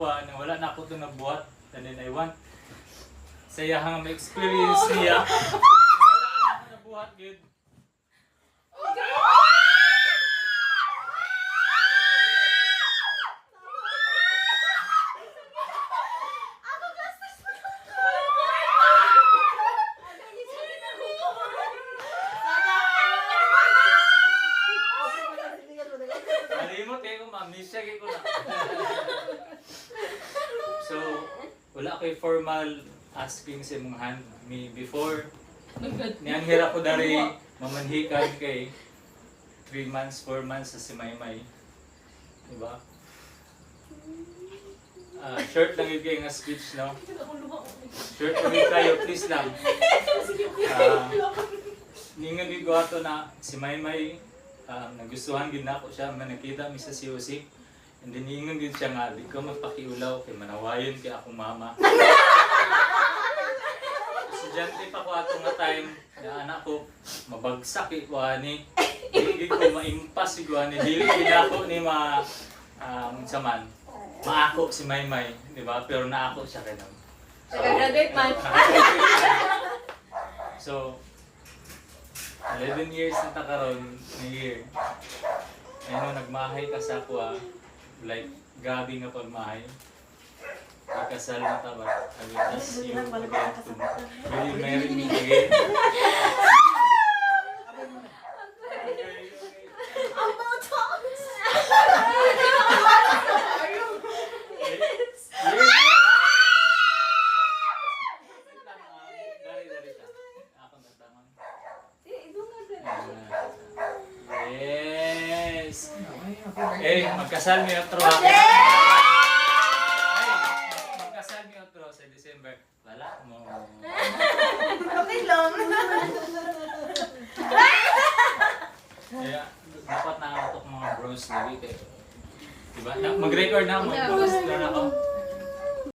Wala na ako itong nabuhat. And then I want saya hang ma-experience niya. Wala na ako nabuhat, good. Alimot kayo, mamisya kayo na. So, wala ko'y formal asking sa mong hand me before. Niyang hirap ko dari mamanhikan kay 3 months, 4 months sa si Maymay. Diba? Short lang yung kayo nga speech, no? Short lang yung kayo, please lang. Ningan yung gawa to na si Maymay, nagustuhan din ako siya, nakita mi sa COC. And then ningan din siya nga, di ko magpakiulaw kay manawayon kay akong mama. Estudyante pa ko atong nga time, na anak ko, mabagsak ni. Hindi ko maimpas si ni. Dili ako ni saman. Maako si Maymay, di ba? Pero naako siya kay nam. Nag-graduate man. So, 11 years na takaroon na year. Ayun, nagmahay ka sa ako like, gabi nga pagmahay. Ikasal na tabat. I will ask you again to will you marry me again? Yes! Eh, magkasal mi otro. Magkasal mi otro sa December. Wala mo. Okay lang. Kaya, dapat na ako mga bros na dito. Diba? Mag-record na, mag-bros na ako.